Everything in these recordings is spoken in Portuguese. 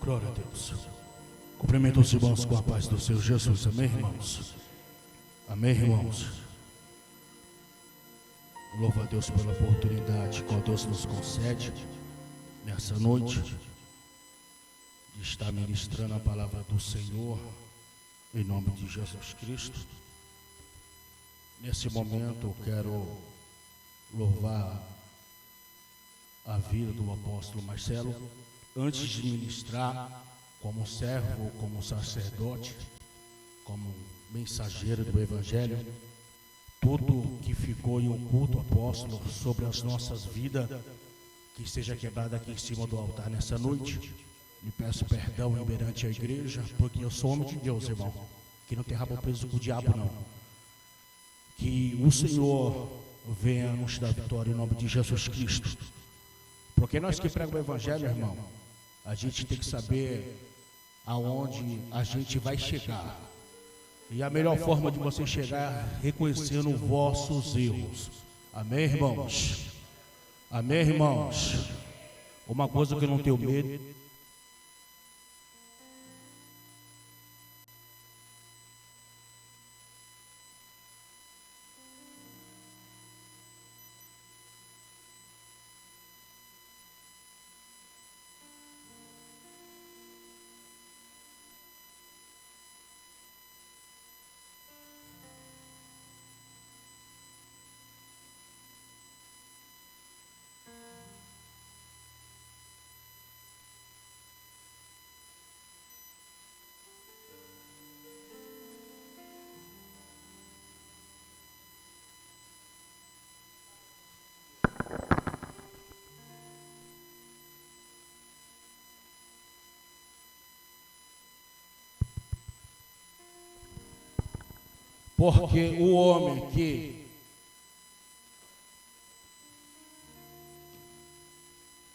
Glória a Deus. Cumprimento os irmãos com a paz do Senhor Jesus. Amém, irmãos? Amém, irmãos? Louva a Deus pela oportunidade que Deus nos concede nessa noite de estar ministrando a palavra do Senhor em nome de Jesus Cristo. Nesse momento eu quero louvar a vida do apóstolo Marcelo. Antes de ministrar como servo, como sacerdote, como mensageiro do Evangelho, tudo que ficou em oculto, apóstolo, sobre as nossas vidas, que seja quebrado aqui em cima do altar nessa noite. Me peço perdão perante a igreja, porque eu sou homem de Deus, irmão, que não tem rabo preso com o diabo, não. Que o Senhor venha nos dar vitória em nome de Jesus Cristo. Porque nós que pregamos o Evangelho, irmão, a gente tem que saber aonde a gente vai chegar. E a melhor forma de você chegar é reconhecendo os vossos erros. Amém, irmãos? Amém, irmãos? Uma coisa que eu não tenho medo.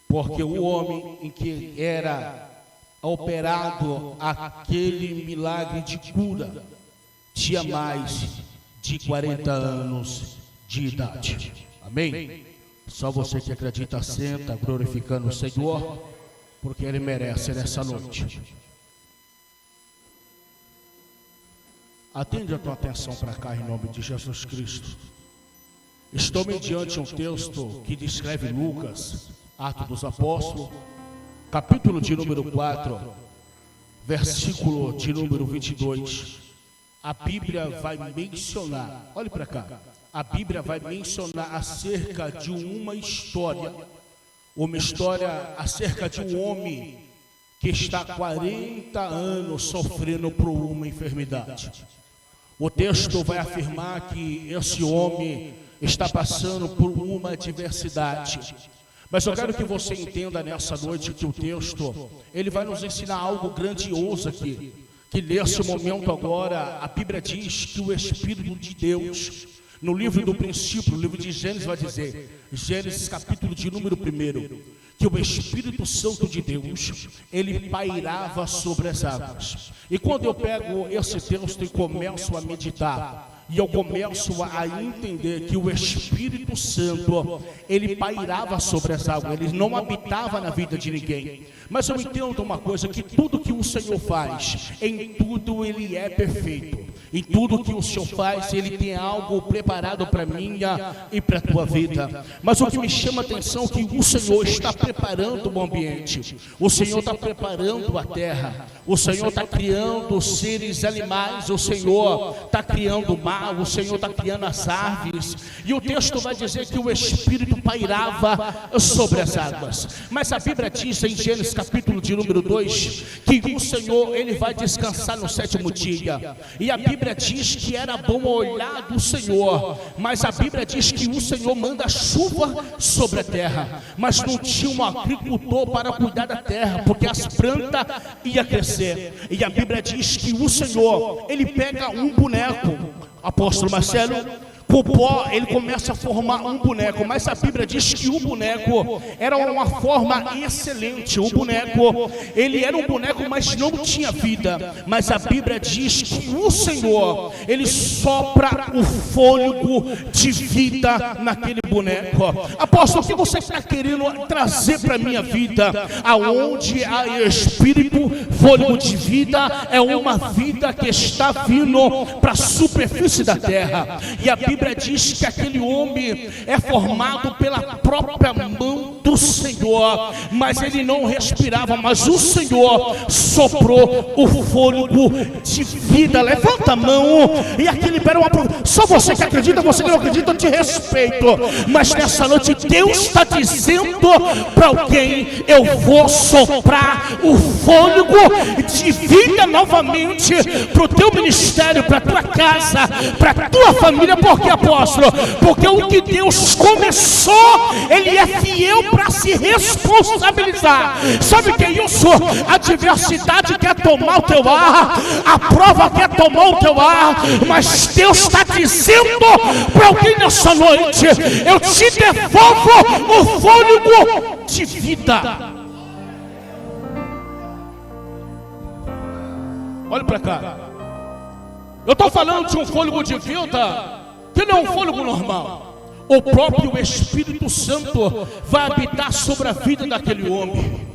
Porque o homem em que era operado aquele milagre de cura tinha mais de 40 anos de idade. Amém? Só você que acredita senta glorificando o Senhor, porque Ele merece nessa noite. Atende a tua atenção para cá em nome de Jesus Cristo. Estou mediante um texto que descreve Lucas, Atos dos Apóstolos, capítulo de número 4, versículo de número 22. A Bíblia vai mencionar, olhe para cá, a Bíblia vai mencionar acerca de uma história acerca de um homem que está há 40 anos sofrendo por uma enfermidade. O texto vai afirmar que esse homem está passando por uma adversidade. Mas eu quero que você entenda nessa noite que o texto, ele vai nos ensinar algo grandioso aqui. Que nesse momento agora, a Bíblia diz que o Espírito de Deus, no livro do princípio, no livro de Gênesis vai dizer, Gênesis capítulo de número 1, que o Espírito Santo de Deus, ele pairava sobre as águas. E quando eu pego esse texto e começo a meditar, e eu começo a entender que o Espírito Santo, ele pairava sobre as águas, ele não habitava na vida de ninguém. Mas eu entendo uma coisa, que tudo que o Senhor faz, em tudo ele é perfeito. Em tudo que o Senhor faz, Ele tem algo preparado para mim e para a tua vida. Mas o que me chama a atenção é que o Senhor está preparando o ambiente. O Senhor está preparando a terra. O Senhor está criando seres animais. O Senhor está criando o mar. O Senhor está criando as árvores. E o texto vai dizer que o Espírito pairava sobre as águas. Mas a Bíblia diz em Gênesis capítulo de número 2, que o Senhor, Ele vai descansar no 7º dia. E a Bíblia diz que era bom olhar do Senhor, mas a Bíblia diz que o Senhor manda chuva sobre a terra, mas não tinha um agricultor para cuidar da terra, porque as plantas iam crescer. E a Bíblia diz que o Senhor, ele pega um boneco, apóstolo Marcelo, com o pó ele começa a formar um boneco, mas a Bíblia diz que o boneco era uma forma excelente. O boneco, ele era um boneco, mas não tinha vida. Mas a Bíblia diz que o Senhor, ele sopra o fôlego de vida naquele boneco. Apóstolo, o que você está querendo trazer para a minha vida? Aonde há espírito, fôlego de vida, é uma vida que está vindo para a superfície da terra. E a Bíblia diz que aquele homem é formado pela própria mão do Senhor, mas ele não respirava, mas o Senhor soprou o fôlego de vida. Levanta a mão e aqui libera uma prova. Só você que acredita, você que não acredita, eu te respeito. Mas nessa noite Deus está dizendo para alguém: eu vou soprar o fôlego de vida novamente para o teu ministério, para a tua casa, para a tua família. Por que, apóstolo? Porque o que Deus começou, Ele é fiel para se responsabilizar. Sabe o que é isso? A adversidade quer tomar o teu ar, a prova quer tomar o teu ar, mas Deus está dizendo para alguém nessa noite: eu te devolvo o fôlego de vida. Olha para cá. Eu estou falando de um fôlego de vida que não é um fôlego normal. O próprio Espírito Santo vai habitar sobre a vida daquele homem.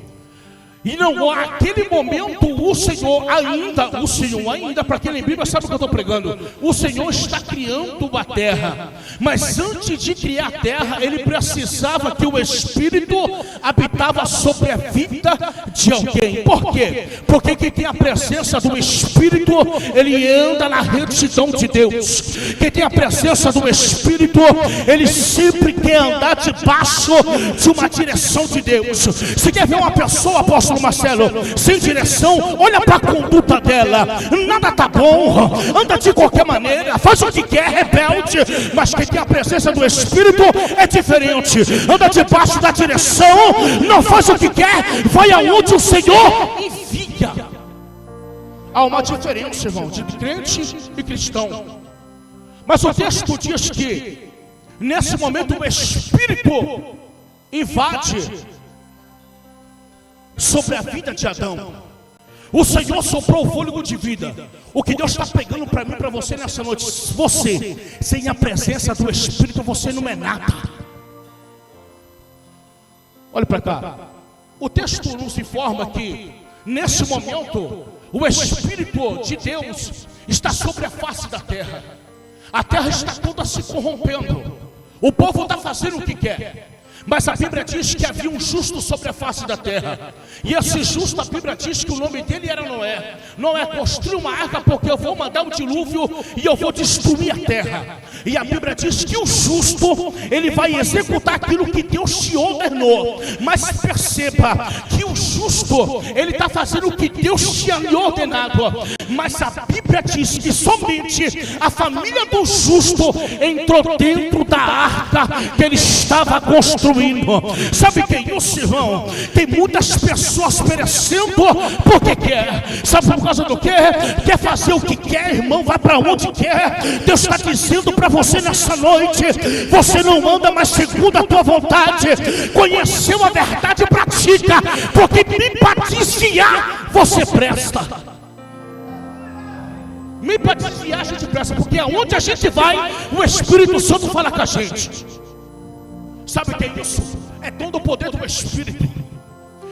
E não, naquele momento, o Senhor ainda, para quem lê Bíblia sabe o que eu estou pregando, o Senhor está criando a terra, mas antes de criar a terra, Ele precisava que o Espírito habitava sobre a vida de alguém. Por quê? Porque quem tem a presença do Espírito, ele anda na retidão de Deus. Quem tem a presença do Espírito, ele sempre quer andar debaixo de uma direção de Deus. Você quer ver uma pessoa, apóstolo Marcelo, sem direção? Olha para a conduta dela. Nada está bom, anda de qualquer maneira, faz o que quer, rebelde. Mas quem tem a presença do Espírito é diferente. Anda debaixo da direção, não faz o que quer, vai aonde o Senhor envia. Há uma diferença, irmão, de crente e cristão. Mas o texto diz que nesse momento o Espírito invade sobre a vida de Adão. O Senhor soprou o fôlego de vida. O que Deus está pegando para mim, para você nessa noite: você, sem a presença do Espírito, você não é nada. Olha para cá. O texto nos informa que nesse momento o Espírito de Deus está sobre a face da terra. A terra está toda se corrompendo. O povo está fazendo o que quer. Mas a Bíblia diz que havia um justo sobre a face da terra. E esse justo, a Bíblia diz que o nome dele era Noé. Noé, construiu uma arca porque eu vou mandar o dilúvio e eu vou destruir a terra. E a Bíblia diz que o justo, ele vai executar aquilo que Deus te ordenou. Mas perceba que o justo, ele está fazendo o que Deus tinha lhe ordenado. Mas a Bíblia diz que somente a família do justo entrou dentro da arca que ele estava construindo. Sabe que é isso, irmão? Tem muitas pessoas perecendo porque quer. Sabe por causa do quê? Quer fazer o que quer, irmão, vai para onde quer. Deus está dizendo para você nessa noite: você não anda mais segundo a tua vontade. Conheceu a verdade e pratica, porque me paticiar você presta. Me paticiar a gente presta, porque aonde a gente vai, o Espírito Santo fala com a gente. Sabe o que é isso? É todo o poder do Espírito.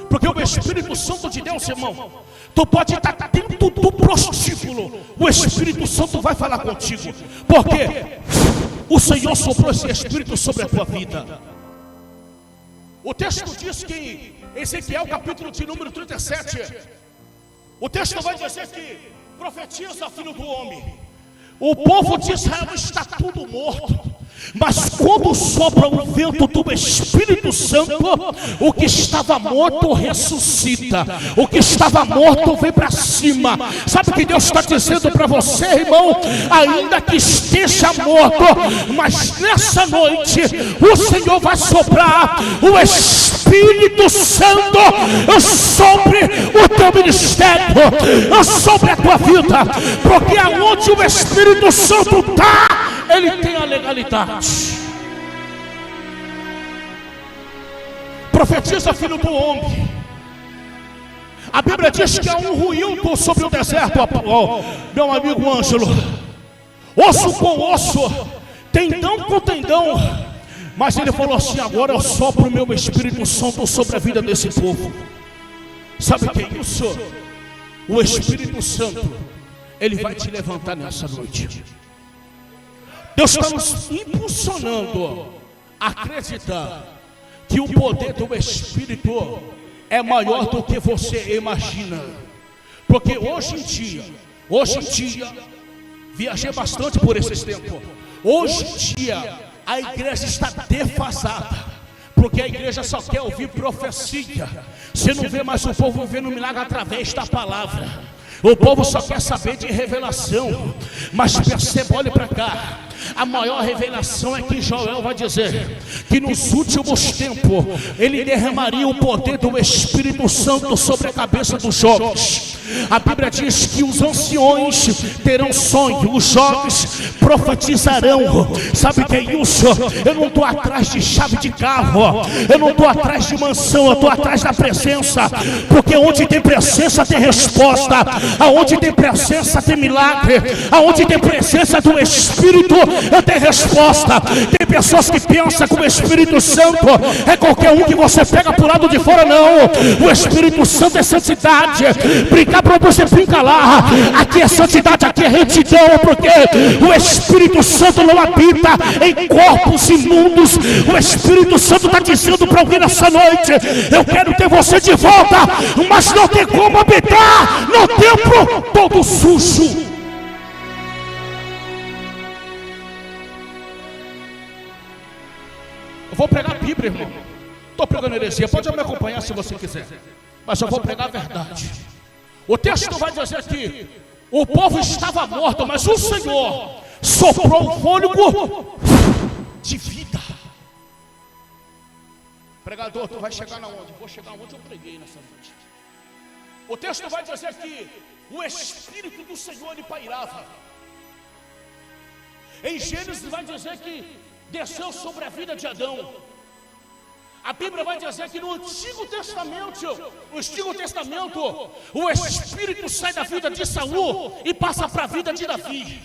Porque o Espírito Santo de Deus, irmão, tu pode estar dentro do prostíbulo, o Espírito Santo vai falar contigo. Porque o Senhor soprou esse Espírito sobre a tua vida. O texto diz que em Ezequiel capítulo de número 37, o texto vai dizer que profetiza, filho do homem, o povo de Israel está tudo morto. Mas quando sopra o vento do Espírito Santo, o que estava morto ressuscita. O que estava morto vem para cima. Sabe o que Deus está dizendo para você, irmão? Ainda que esteja morto, mas nessa noite o Senhor vai soprar o Espírito Santo sobre o teu ministério, sobre a tua vida. Porque aonde o Espírito Santo está, ele tem a legalidade. Profetiza, filho do homem. A Bíblia diz que há um ruído sobre o deserto, meu amigo Ângelo. Osso com osso, tendão com tendão, Mas ele falou assim: agora eu sopro o meu Espírito Santo sobre a vida desse povo. Sabe o que é isso? O Espírito Santo, ele vai te levantar nessa noite. Deus está nos impulsionando a acreditar que o poder do Espírito é maior do que você imagina. Porque hoje em dia, viajei bastante por esses tempos. Hoje em dia, a igreja está defasada, porque a igreja só quer ouvir profecia. Você não vê mais o povo vivendo milagre através da palavra. O povo só quer saber de revelação. Mas perceba, olhe para cá. A maior revelação é que Joel vai dizer que nos últimos tempos ele derramaria o poder do Espírito Santo sobre a cabeça dos jovens. A Bíblia diz que os anciões terão sonho, os jovens profetizarão. Sabe o que é isso? Eu não estou atrás de chave de carro, eu não estou atrás de mansão, eu estou atrás da presença. Porque onde tem presença tem resposta, aonde tem presença tem milagre, aonde tem presença do Espírito eu tenho resposta. Tem pessoas que pensam que o Espírito Santo é qualquer um que você pega pro lado de fora. Não, o Espírito Santo é santidade. Brincar para você, brinca lá. Aqui é santidade, aqui é retidão. Porque o Espírito Santo não habita em corpos imundos. O Espírito Santo está dizendo para alguém nessa noite: eu quero ter você de volta, mas não tem como habitar no templo todo sujo. Eu vou pregar a Bíblia, irmão. Estou pregando heresia, pode me acompanhar se você quiser, mas eu vou pregar a verdade. O texto vai dizer que o povo estava morto, mas o Senhor soprou o fôlego de vida. Pregador, tu vai chegar na onde? Vou chegar onde eu preguei nessa noite. O texto vai dizer que o Espírito do Senhor lhe pairava. Em Gênesis vai dizer que desceu sobre a vida de Adão. A Bíblia vai dizer que no Antigo Testamento, o Espírito sai da vida de Saul e passa para a vida de Davi.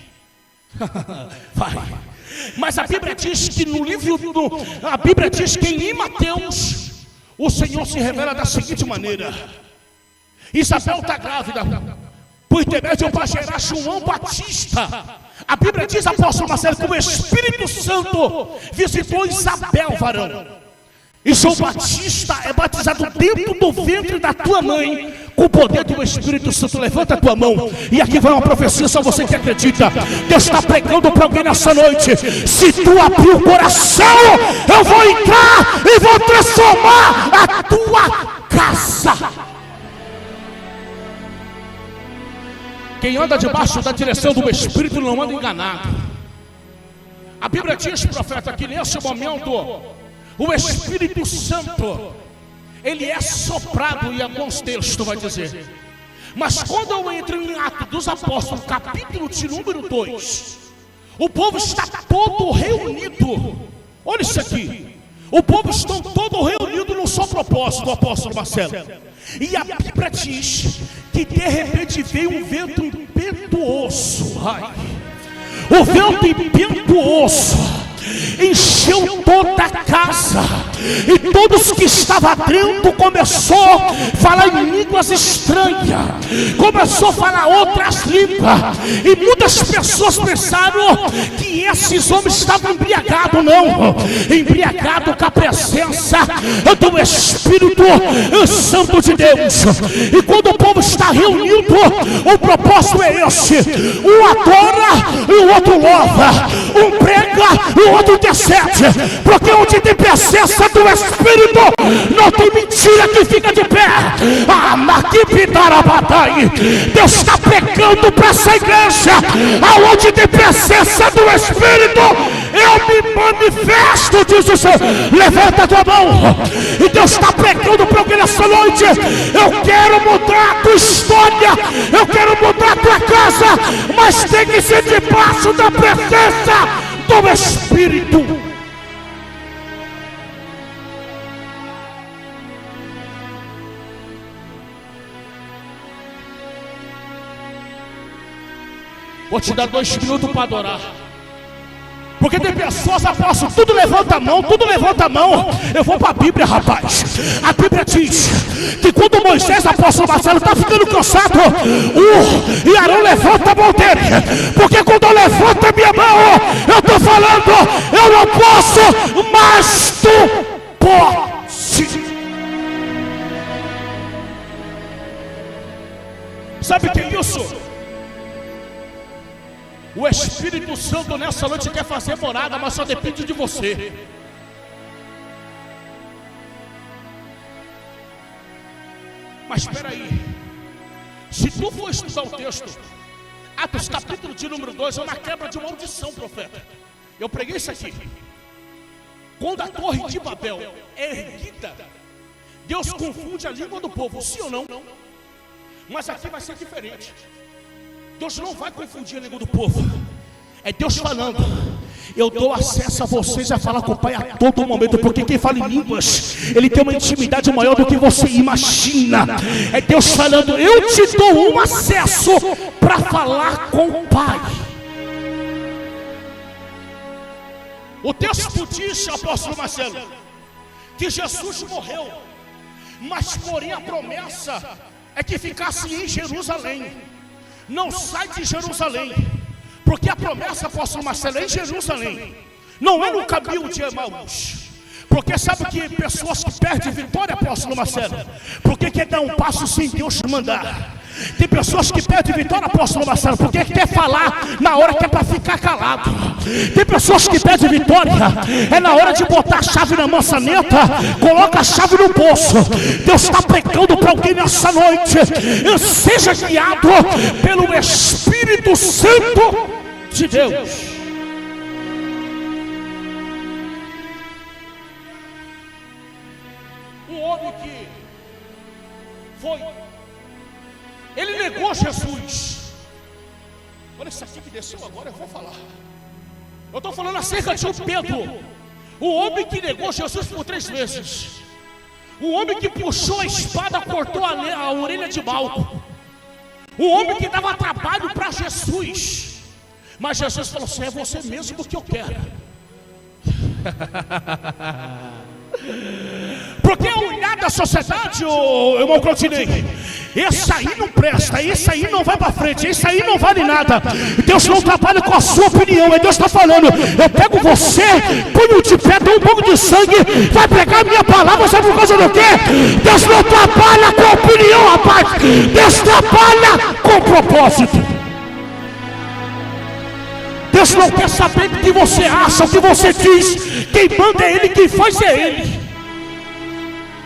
Vai. Mas a Bíblia diz que a Bíblia diz que em Mateus o Senhor se revela da seguinte maneira: Isabel está grávida, por intermédio vai gerar João Batista. A Bíblia diz, apóstolo Marcelo, que o Espírito Santo visitou Isabel, varão. E João Batista é batizado dentro do ventre da tua mãe, com o poder do Espírito Santo. Levanta a tua mão, e aqui vai uma profecia, só você que acredita. Deus está pregando para alguém nessa noite: se tu abrir o coração, eu vou entrar e vou transformar a tua casa. Quem anda debaixo da direção do Espírito não anda enganado. A Bíblia diz, profeta, que nesse momento o Espírito Santo ele é soprado, e alguns textos vai dizer. Mas quando eu entro em Atos dos Apóstolos, capítulo de número 2, o povo está todo reunido. Olha isso aqui. O povo está todo reunido num só propósito, apóstolo Marcelo. E a Bíblia diz que de repente veio um vento impetuoso. O vento impetuoso encheu toda a casa, e todos que estavam dentro começou a falar em línguas estranhas, começou a falar outras línguas, e muitas pessoas pensaram que esses homens estavam embriagados. Não, embriagados com a presença do Espírito Santo de Deus. E quando o povo está reunido, o propósito é esse: um adora e o outro louva, um prega e o outro intercede. Porque onde tem presença do Espírito, não tem mentira que fica de pé. Deus está pregando para essa igreja: aonde tem presença do Espírito, eu me manifesto, diz o Senhor. Levanta a tua mão. E Deus está pregando para alguém nessa noite: eu quero mudar a tua história, eu quero mudar a tua casa, mas tem que ser debaixo da presença do Espírito. Vou te dar 2 minutos para adorar. Porque tem pessoas, apóstolo, tudo levanta a mão, tudo levanta a mão. Eu vou para a Bíblia, rapaz. A Bíblia diz que quando Moisés, apóstolo Marcelo, está ficando cansado, e Arão levanta a mão dele. Porque quando eu levanto a minha mão, eu estou falando, eu não posso, mas tu pode. Sabe o que é isso? O Espírito Santo nessa noite quer fazer morada, mas só depende de você. Mas espera aí, se tu for estudar o texto, Atos capítulo de número 2, é uma quebra de maldição, profeta. Eu preguei isso aqui. Quando a torre de Babel é erguida, Deus confunde a língua do povo, sim ou não? Mas aqui vai ser diferente. Deus não vai confundir a língua do povo. É Deus falando: eu dou acesso a vocês a falar com o Pai a todo momento. Porque quem fala em línguas, ele tem uma intimidade maior do que você imagina. É Deus falando: eu te dou um acesso para falar com o Pai. O texto diz, apóstolo Marcelo, que Jesus morreu, mas porém a promessa é que ficasse em Jerusalém. Não sai de Jerusalém, porque a promessa, apóstolo Marcelo, é em Jerusalém, não é no caminho de Emaús. Porque sabe que pessoas que perdem vitória, apóstolo Marcelo, porque quer dar um passo sem Deus mandar. Tem pessoas que perdem vitória, apóstolo Marcelo, porque quer falar na hora que é para ficar calado. Tem pessoas que perdem vitória, é na hora de botar a chave na maçaneta, coloca a chave no bolso. Deus está pregando para alguém nessa noite: eu seja guiado pelo Espírito Santo de Deus. Um homem que foi, ele negou Jesus. Olha isso aqui que desceu agora, eu vou falar. Eu estou falando acerca de um Pedro, o homem que negou Jesus por 3 vezes. O homem que puxou a espada, cortou a orelha de Malco. O homem que dava trabalho para Jesus. Mas Jesus falou assim: é você mesmo que eu quero. Porque o olhar da sociedade, irmão Claudinei, esse aí não presta, esse aí não vai para frente, esse aí não vale nada. Deus não trabalha com a sua opinião. Mas Deus está falando: eu pego você, punho de pé, dou um pouco de sangue, vai pregar a minha palavra. Sabe por causa do quê? Deus não trabalha com a opinião, rapaz. Deus trabalha com propósito. Deus não quer saber o que você acha, o que você diz. Quem manda é Ele, quem faz é Ele.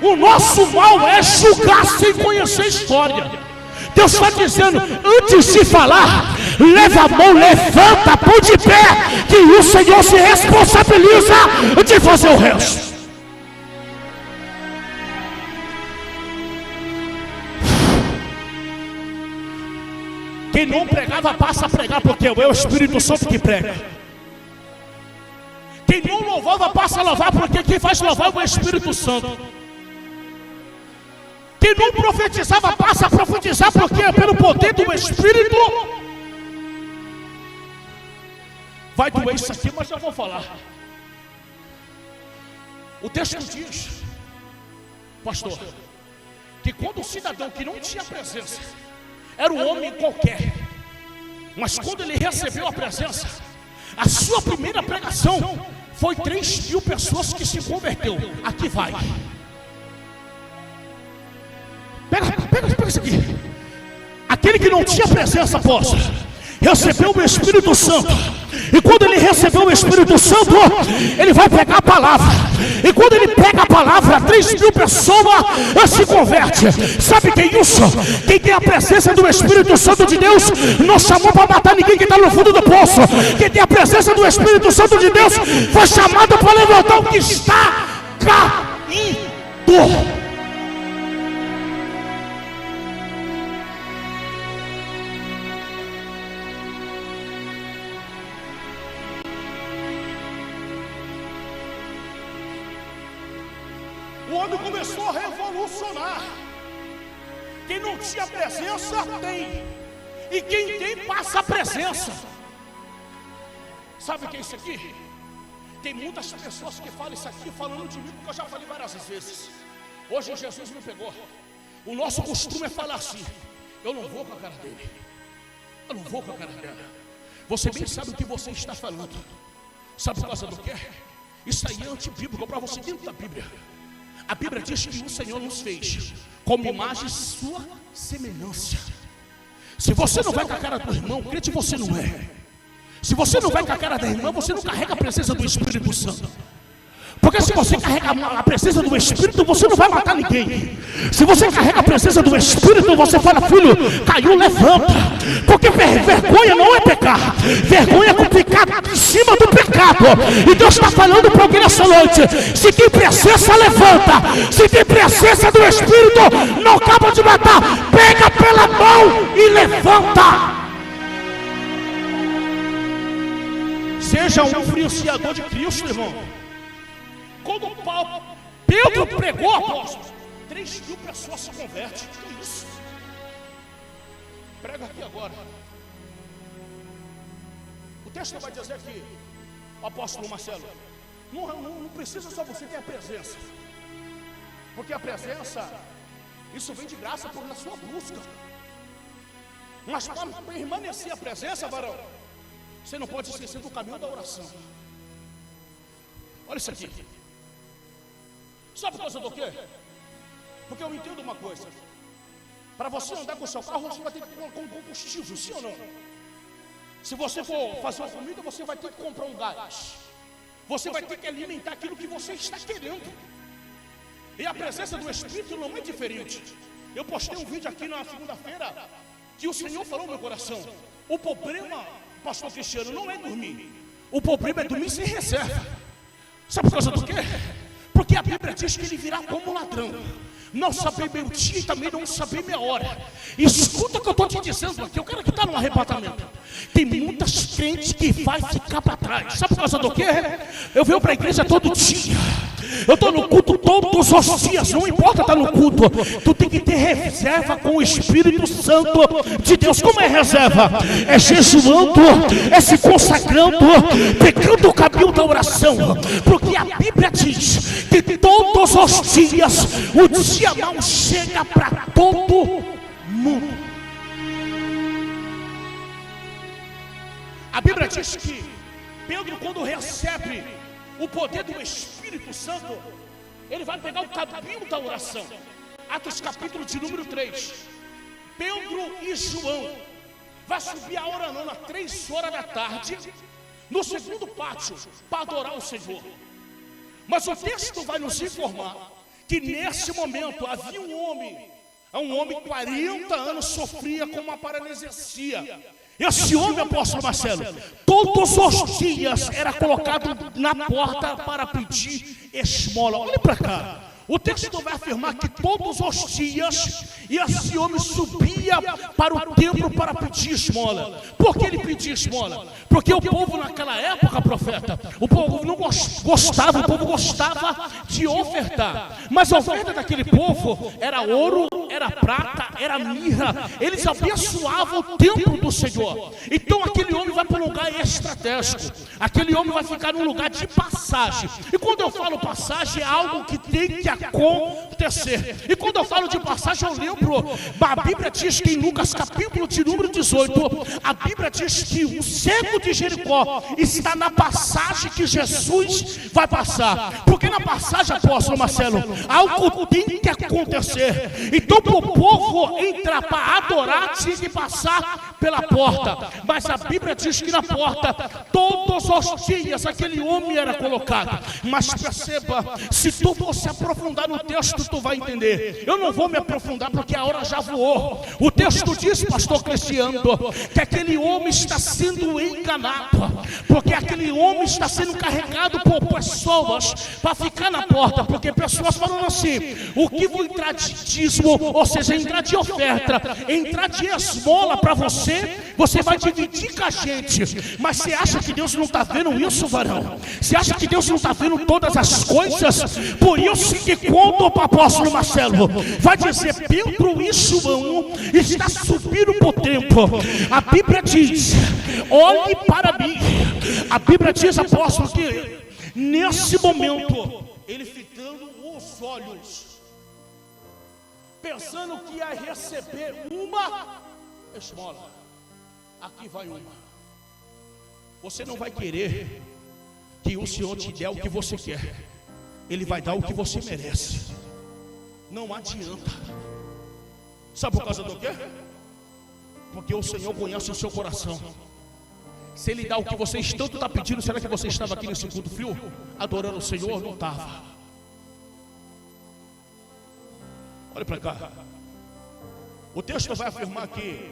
O nosso mal é julgar sem conhecer a história. Deus está dizendo: antes de falar, leva a mão, levanta, põe de pé, que o Senhor se responsabiliza de fazer o resto. Quem não pregava passa a pregar, porque é o Espírito Santo que prega. Quem não louvava passa a louvar, porque quem faz louvar é o Espírito Santo. Quem não profetizava passa a profetizar, porque é pelo poder do Espírito. Vai doer isso aqui, mas eu vou falar. O texto diz, pastor, que quando o cidadão que não tinha presença era um homem qualquer, mas quando ele recebeu a presença, a sua primeira pregação foi 3.000 pessoas que se converteu. Aqui vai. Pega isso aqui. Aquele que não tinha presença, apóstolo, recebeu o Espírito Santo. E quando ele recebeu o Espírito Santo, ele vai pegar a palavra. E quando ele pega a palavra, 3.000 pessoas se convertem. Sabe quem é isso? Quem tem a presença do Espírito Santo de Deus não chamou para matar ninguém que está no fundo do poço. Quem tem a presença do Espírito Santo de Deus foi chamado para levantar o que está caído. O homem começou a revolucionar. Quem não tinha presença, tem. E quem tem, passa a presença. Sabe o que é isso aqui? Tem muitas pessoas que falam isso aqui falando de mim, porque eu já falei várias vezes. Hoje Jesus me pegou. O nosso costume é falar assim: eu não vou com a cara dele, eu não vou com a cara dela. Você bem sabe o que você está falando. Sabe por causa do quê? Isso aí é antibíblico para você dentro da Bíblia. A Bíblia diz que o Senhor nos fez como imagem sua semelhança. Se você não vai com a cara do irmão, crente você não é. Se você não vai com a cara da irmã, você não carrega a presença do Espírito Santo. Porque se você carrega a presença do Espírito, você não vai matar ninguém. Se você carrega a presença do Espírito, você fala: filho, caiu, levanta. Porque vergonha não é pecar. Vergonha é ficar em cima do pecado. E Deus está falando para alguém nessa noite: se tem presença, levanta. Se tem presença do Espírito, não acaba de matar. Pega pela mão e levanta. Seja um influenciador de Cristo, irmão. Quando Pedro pregou, apóstolo, 3.000 pessoas se convertem. Que isso? Prega aqui agora. O texto vai dizer que o apóstolo Marcelo, não precisa só você ter a presença, porque a presença, isso vem de graça por na sua busca. Mas para permanecer a presença, varão, você não pode esquecer do caminho da oração. Olha isso aqui. Sabe por causa do quê? Porque eu entendo uma coisa: para você andar com o seu carro, você vai ter que comprar um combustível, sim ou não? Se você for fazer uma comida, você vai ter que comprar um gás. Você vai ter que alimentar aquilo que você está querendo. E a presença do Espírito não é diferente. Eu postei um vídeo aqui na segunda-feira que o Senhor falou no meu coração: o problema, pastor Cristiano, não é dormir. O problema é dormir sem reserva. Sabe por causa do quê? Porque a Bíblia diz que ele virá como ladrão. Não saber meu dia e também não saber minha hora. Escuta o que eu estou te dizendo aqui. Eu quero que está no arrebatamento. Tem muitas crentes que vai ficar para trás. Sabe por causa do quê? Eu venho para a igreja todo dia. Eu estou no culto todos os dias. Não importa estar no culto. Tu tem que ter reserva com o Espírito Santo de Deus. Como é reserva? É jejuando, é se consagrando, pegando o caminho da oração. Porque a Bíblia diz que todos os dias o dia mau chega para todo mundo. A Bíblia diz que Pedro, quando recebe o poder do Espírito Santo, ele vai pegar o caminho da oração. Atos capítulo de número 3. Pedro e João vai subir a Oranana 3 horas da tarde, no segundo pátio, para adorar o Senhor. Mas o texto vai nos informar que nesse momento havia um homem 40 anos sofria com uma paralisia. Esse homem, apóstolo Marcelo, todos os dias era colocado na porta para pedir esmola. Olha para cá. O texto vai afirmar que todos os dias esse homem subia para o templo para pedir esmola. Por que ele pedia esmola? Porque o povo naquela época, profeta, o povo não gostava, o povo gostava de ofertar. Mas a oferta daquele povo era ouro, era prata, era mirra. Eles abençoavam o templo do Senhor. Então aquele homem vai para um lugar estratégico. Aquele homem vai ficar num lugar de passagem. E quando eu falo passagem, é algo que tem que acontecer. E quando eu falo de passagem, eu lembro, a Bíblia diz que em Lucas capítulo de número 18, a Bíblia diz que o cego de Jericó está na passagem que Jesus vai passar. Porque na passagem, apóstolo Marcelo, algo tem que acontecer. Então para o povo entrar para adorar, tinha que passar pela porta. Mas a Bíblia diz que na porta, todos os dias, aquele homem era colocado. Mas perceba, se tu for se aprofundar no texto, tu vai entender. Eu não vou me aprofundar porque a hora já voou. O texto diz, pastor Cristiano, que aquele homem está sendo enganado, porque aquele homem está sendo carregado por pessoas para ficar na porta, porque pessoas falam assim: o que vou entrar de dízimo, ou seja, entrar de oferta, entrar de esmola para você vai dividir com a gente. Mas você acha que Deus não está vendo isso, varão? Você acha que Deus não está vendo todas as coisas? Por isso que quando o apóstolo Marcelo vai dizer Pedro e João está subindo para o templo, a Bíblia diz: olhe para mim. A Bíblia diz, apóstolo, que Nesse momento, ele fitando os olhos, pensando que ia receber uma esmola. Aqui vai uma. Você não vai querer que o Senhor te dê o que você quer. Ele vai dar o que você merece. Não adianta. Sabe por causa do quê? Porque o Senhor conhece o seu coração. Se Ele dá o que vocês tanto estão pedindo, será que você estava aqui nesse culto frio, adorando o Senhor? Não estava. Olha para cá. O texto vai afirmar que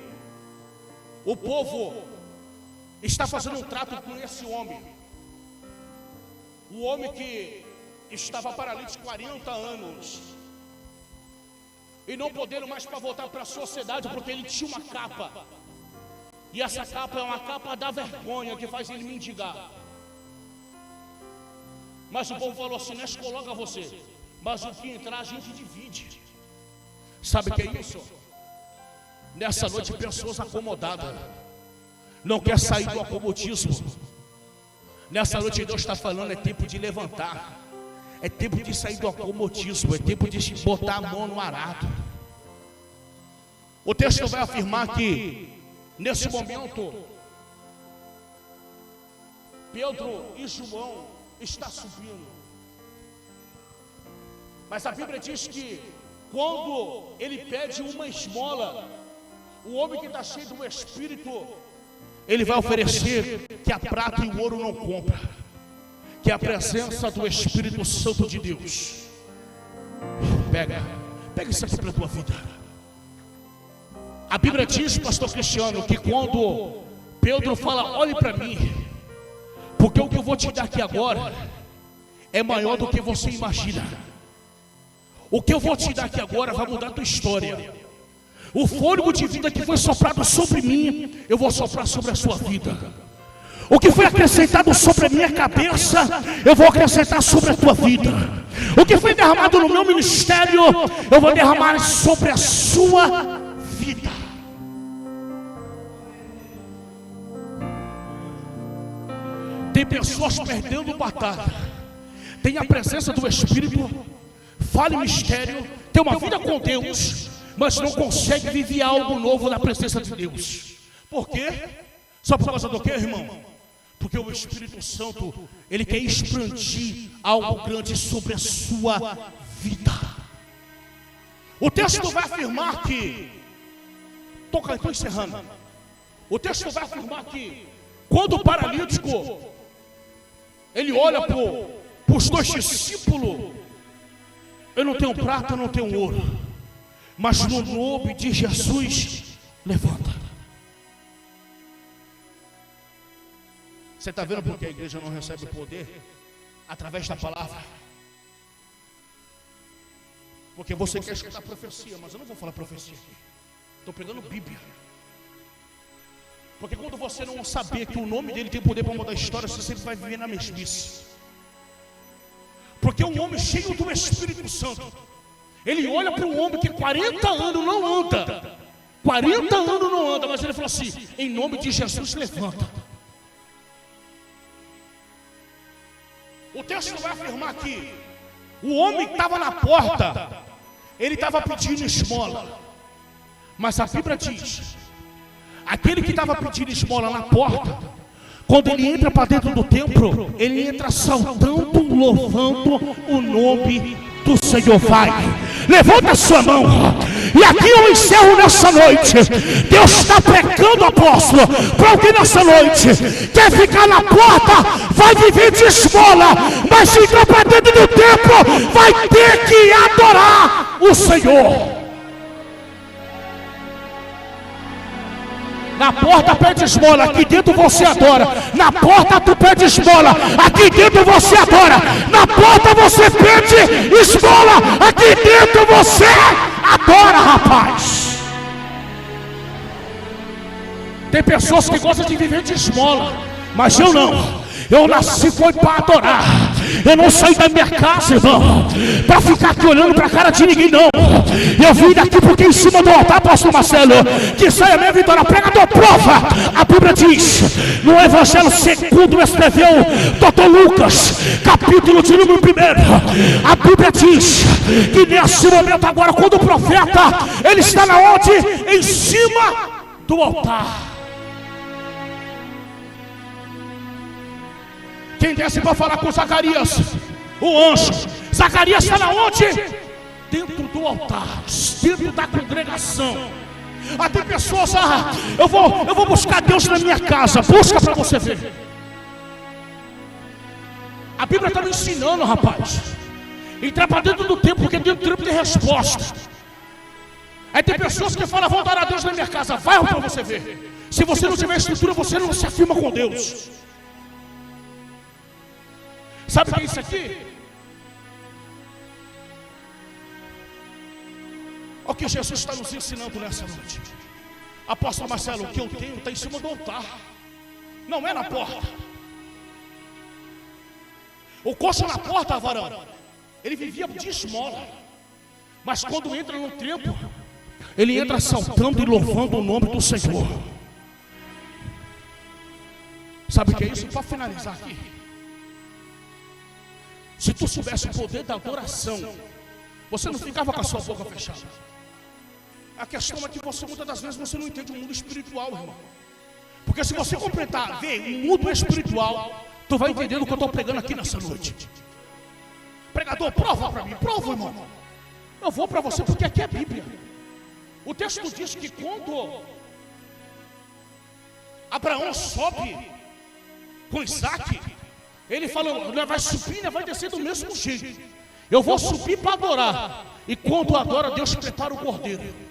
o povo está fazendo um trato com esse homem. O homem que estava paralítico 40 anos. E não podendo mais para voltar para a sociedade, porque ele tinha uma capa. E essa capa é uma capa da vergonha, que faz ele mendigar. Mas o povo falou assim: nós coloca você, mas o que entrar a gente divide. Sabe o que é isso? Nessa noite, pessoas acomodadas não quer sair do acomodismo. Nessa noite Deus está falando, é tempo de levantar. É tempo de sair do acomodismo. É tempo de botar a mão no arado. O texto vai afirmar que nesse momento Pedro e João estão subindo. Mas a Bíblia diz que quando ele pede uma esmola, o homem que está cheio do Espírito, ele vai oferecer que a prata e o ouro não compra, que é a presença do Espírito Santo de Deus. Pega isso aqui para a tua vida. A Bíblia diz, pastor Cristiano, que quando Pedro fala: olhe para mim, porque o que eu vou te dar aqui agora é maior do que você imagina. O que eu vou te dar aqui agora vai mudar a tua história. O fôlego de vida que foi soprado sobre mim, eu vou soprar sobre a sua vida. O que foi acrescentado sobre a minha cabeça, eu vou acrescentar sobre a tua vida. O que foi derramado no meu ministério, eu vou derramar sobre a sua vida. Tem pessoas perdendo batalha. Tem a presença do Espírito, fala em mistério, tem uma vida com Deus, mas não consegue viver algo novo na presença de Deus. Por quê? Só por causa do quê, irmão? Porque o Espírito Santo, ele quer expandir algo grande sobre a sua vida. O texto vai afirmar que, estou encerrando. O texto vai afirmar que quando o paralítico ele olha para os dois discípulos, eu não tenho prata, eu não tenho ouro, mas no nome de Jesus, levanta. Você está vendo porque a igreja não recebe poder? Através da palavra. Porque você quer escutar profecia, mas eu não vou falar profecia aqui. Estou pregando Bíblia. Porque quando você não saber que o nome dele tem poder para mudar a história, você sempre vai viver na mesmice. Porque um homem cheio do Espírito Santo, ele olha para um homem que 40 anos não anda. 40 anos não anda, mas ele falou assim: em nome de Jesus, levanta. O texto vai afirmar que o homem que estava na porta, ele estava pedindo esmola. Mas a Bíblia diz: aquele que estava pedindo esmola na porta, quando ele entra para dentro do templo, ele entra saltando, louvando o nome do Senhor. Vai, levanta a sua mão. E aqui eu encerro nessa noite. Deus está pregando, apóstolo, para alguém nessa noite quer ficar na porta, vai viver de esmola, mas se entrar para dentro do templo, vai ter que adorar o Senhor. Na porta pede esmola, aqui dentro você adora. Na porta tu pede esmola, aqui dentro você adora. Na porta você pede esmola, aqui dentro você adora, rapaz. Tem pessoas que gostam de viver de esmola, mas eu não. Eu nasci foi para adorar. Eu não saí da minha casa, irmão, para ficar aqui olhando para a cara de ninguém, não. Eu vim daqui porque em cima do altar, pastor Marcelo, que sai a minha vitória. Pregador, prova. A Bíblia diz, no Evangelho segundo escreveu Dr. Lucas, capítulo de número 1, a Bíblia diz que nesse momento agora, quando o profeta, ele está na onde? Em cima do altar. Quem desce para falar com Zacarias? O anjo. Zacarias está na onde? Dentro do altar, dentro da congregação. Tem pessoas, eu vou buscar Deus na minha casa. Busca para você ver. A Bíblia está me ensinando, rapaz. Entrar para dentro do templo, porque dentro do templo tem resposta. Aí tem pessoas que falam, vou adorar a Deus na minha casa. Vai para você ver. Se você não tiver estrutura, você não se afirma com Deus. Sabe o que é isso aqui? Olha o que Jesus está nos ensinando nessa noite. Apóstolo Marcelo, o que eu tenho está em cima do altar. Não é na porta. O coxo na porta, varão, ele vivia de esmola. Mas quando entra no templo, ele entra saltando e louvando o nome do Senhor. Sabe o que é isso? Para finalizar aqui, se tu soubesse o poder da adoração, você não ficava com a sua boca fechada. A questão é que você, muitas das vezes, você não entende o mundo espiritual, irmão. Porque se você completar, ver o mundo espiritual, tu vai entendendo o que eu estou pregando aqui nessa noite. Pregador, prova para mim, prova, irmão. Eu vou para você porque aqui é Bíblia. O texto diz que quando Abraão sobe com Isaac, ele falou, vai subir, vai descer do mesmo jeito. Eu vou subir para adorar. E quando adora, Deus prepara o cordeiro.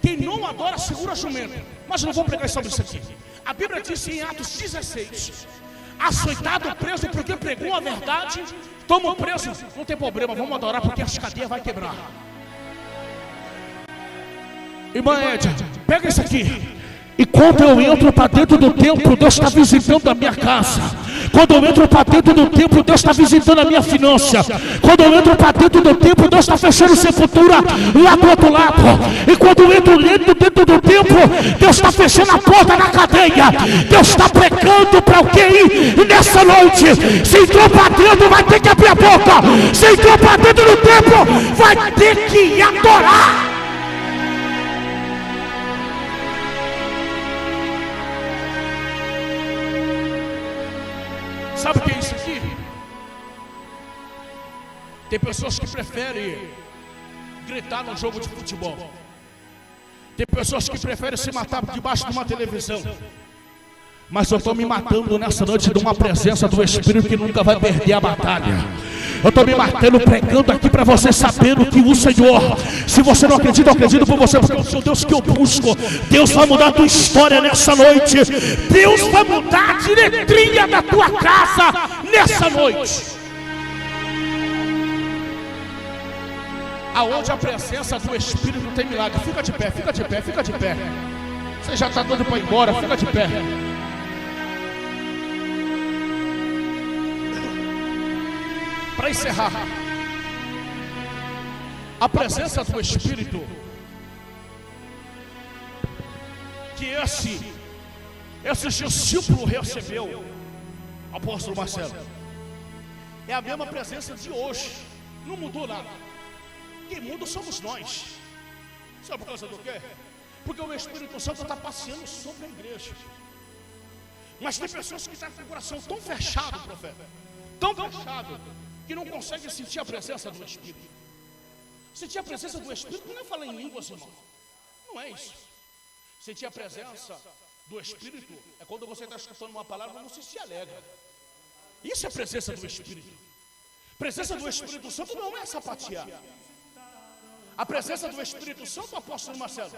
Quem não adora, segura jumento. Mas eu não vou pregar sobre isso aqui. A Bíblia diz em Atos 16, açoitado, preso porque pregou a verdade. Toma preso, não tem problema, vamos adorar porque as cadeias vai quebrar. Irmã Edja, pega isso aqui. E quando eu entro para dentro do templo, Deus está visitando a minha casa. Quando eu entro para dentro do templo, Deus está visitando a minha finança. Quando eu entro para dentro do templo, Deus está fechando sepultura lá do outro lado. E quando eu entro dentro do templo, Deus está fechando a porta da cadeia. Deus está pregando para alguém. E nessa noite, se entrou para dentro, vai ter que abrir a boca. Se entrou para dentro do templo, vai ter que adorar. Sabe o que é isso aqui? Tem pessoas que preferem gritar no jogo de futebol. Tem pessoas que preferem se matar debaixo de uma televisão. Mas eu estou me matando nessa noite de uma presença do Espírito que nunca vai perder a batalha. Eu estou me matando, pregando aqui para você saber o que o Senhor, se você não acredita, eu acredito por você, porque eu sou o Deus que eu busco. Deus vai mudar a tua história nessa noite. Deus vai mudar a diretriz da tua casa nessa noite. Aonde a presença do Espírito tem milagre. Fica de pé, fica de pé, fica de pé. Você já está doido para ir embora, fica de pé. Para encerrar, a presença do Espírito que esse discípulo recebeu, apóstolo Marcelo, é a mesma presença de hoje. Não mudou nada. Quem muda somos nós. Sabe por causa do quê? Porque o Espírito Santo está passeando sobre a igreja. Mas tem pessoas que estão com o coração tão fechado, profeta, tão fechado, que não consegue sentir a presença do Espírito. Sentir a presença do Espírito não é falar em línguas, irmão. Não é isso. Sentir a presença do Espírito é quando você está escutando uma palavra e você se alegra. Isso é a presença do Espírito. Presença do Espírito Santo não é sapatear. A presença do Espírito Santo, apóstolo Marcelo,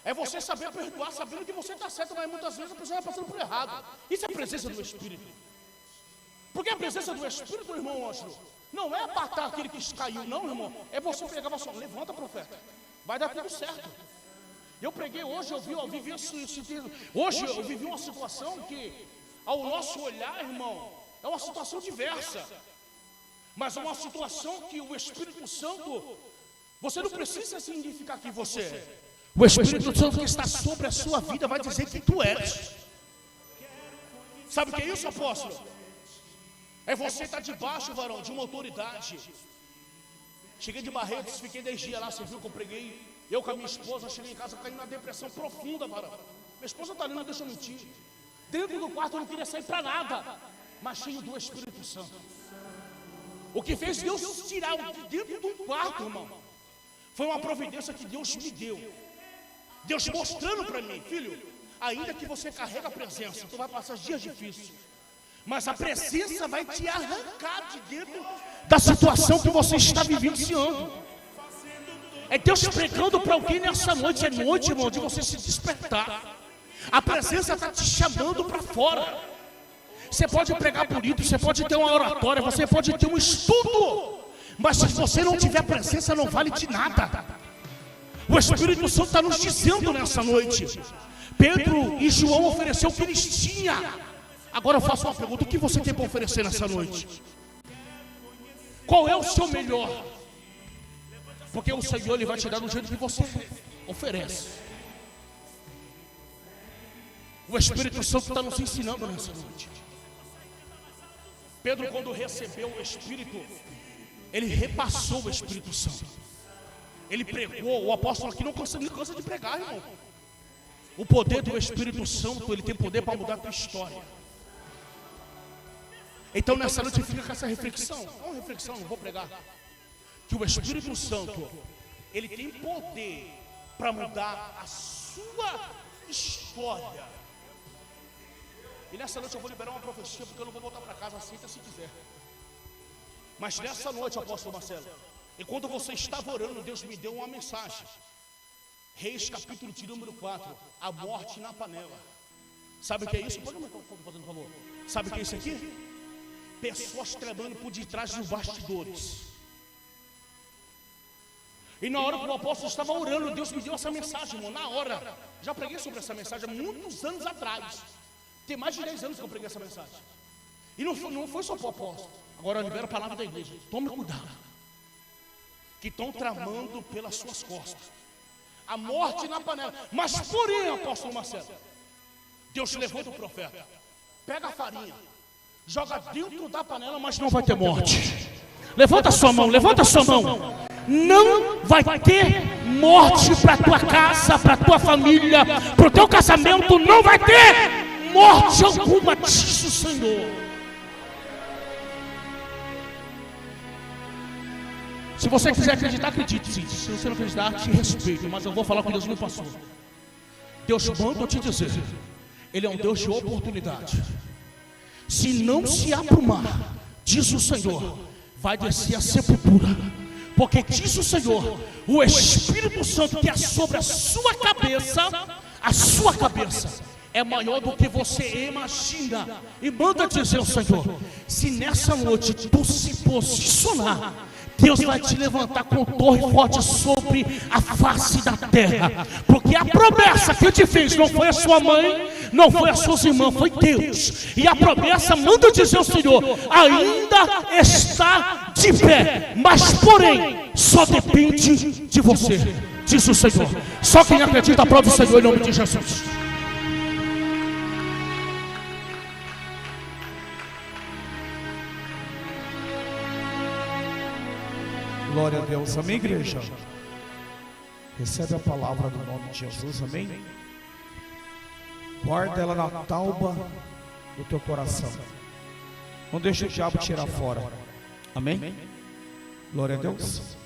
é você saber perdoar, sabendo que você está certo, mas muitas vezes a pessoa está passando por errado. Isso é a presença do Espírito. Porque a presença do Espírito, irmão Ângelo, não é matar aquele que caiu, não, irmão. É você pegar e falar, levanta, profeta, vai dar tudo certo. Eu preguei hoje, hoje eu vivi uma situação que, ao nosso olhar, irmão, É uma situação diversa, mas é uma situação que o Espírito Santo, você não precisa significar que você é. O Espírito Santo que está sobre a sua vida vai dizer que tu és. Sabe o que é isso, apóstolo? É você estar debaixo, varão, de uma autoridade. Cheguei de Barretos, fiquei 10 dias lá, você viu que eu preguei. Eu com a minha esposa, cheguei em casa, caí numa depressão profunda, varão. Minha esposa está ali, não deixa eu mentir. Dentro do quarto eu não queria sair para nada, mas cheio do Espírito Santo. O que fez Deus tirar de dentro do quarto, irmão, foi uma providência que Deus me deu. Deus mostrando para mim, filho, ainda que você carrega a presença, tu vai passar dias difíceis, mas a presença vai te arrancar de dentro da situação que você está vivenciando. É Deus pregando para alguém nessa noite. É noite, irmão, de você se despertar. A presença está te chamando para fora. Você pode pregar bonito, você pode ter uma oratória, você pode ter um estudo, mas se você não tiver presença, não vale de nada. O Espírito Santo está nos dizendo nessa noite. Pedro e João ofereceram o que eles tinham. Agora eu faço uma pergunta: o que você tem para oferecer nessa noite? Qual é o seu melhor? Porque o Senhor, Ele vai te dar do jeito que você oferece. O Espírito Santo está nos ensinando nessa noite. Pedro, quando recebeu o Espírito, ele repassou o Espírito Santo. Ele pregou. O apóstolo aqui não cansa de pregar, irmão. O poder do Espírito Santo, ele tem poder para mudar a tua história. Então nessa noite fica com essa reflexão. É uma reflexão, não vou pregar. Que o Espírito Santo, ele tem poder para mudar a sua história. E nessa noite eu vou liberar uma profecia, porque eu não vou voltar para casa, aceita se quiser. Mas nessa noite, apóstolo Marcelo, e quando você estava orando, Deus me deu uma mensagem. Reis capítulo de número 4, a morte na panela. Sabe o que é isso? Pode me fazer um favor. Sabe o que é isso aqui? Pessoas trabalhando por detrás dos bastidores. E na hora que o apóstolo estava orando, Deus me deu essa mensagem, irmão, na hora. Já preguei sobre essa mensagem há muitos anos atrás. Tem mais de 10 anos que eu preguei essa mensagem. E não foi só para o apóstolo. Agora eu libero a palavra da igreja. Tome cuidado. Que estão tramando pelas suas costas. A morte na panela. Mas porém, apóstolo Marcelo, Deus levanta o profeta. Pega a farinha. Joga dentro da panela, mas não vai ter morte. Levanta a sua mão, levanta a sua mão. Não vai ter morte para tua casa, para tua família, para o teu casamento. Não vai ter morte alguma, diz o Senhor. Se você quiser acreditar, acredite. Se você não acreditar, te respeito. Mas eu vou falar com Deus me passou. Deus manda eu te dizer, Ele é um Deus de oportunidade. Se não se aprumar, diz o Senhor, vai descer a sepultura. Porque diz o Senhor, o Espírito Santo que é sobre a sua cabeça é maior do que você imagina. E manda dizer ao Senhor, se nessa noite tu se posicionar, Deus vai te levantar com torre forte sobre a face da terra. Porque a promessa que Ele te fez não foi a sua mãe, não foi as suas irmãs, foi Deus. E a promessa, manda dizer ao Senhor, ainda está de pé. Mas porém, só depende de você, diz o Senhor. Só quem acredita aprova o Senhor em nome de Jesus. Glória a Deus, amém, igreja? Recebe a palavra no nome de Jesus, amém? Guarda ela na tauba do teu coração. Não deixe o diabo tirar fora, amém? Glória a Deus.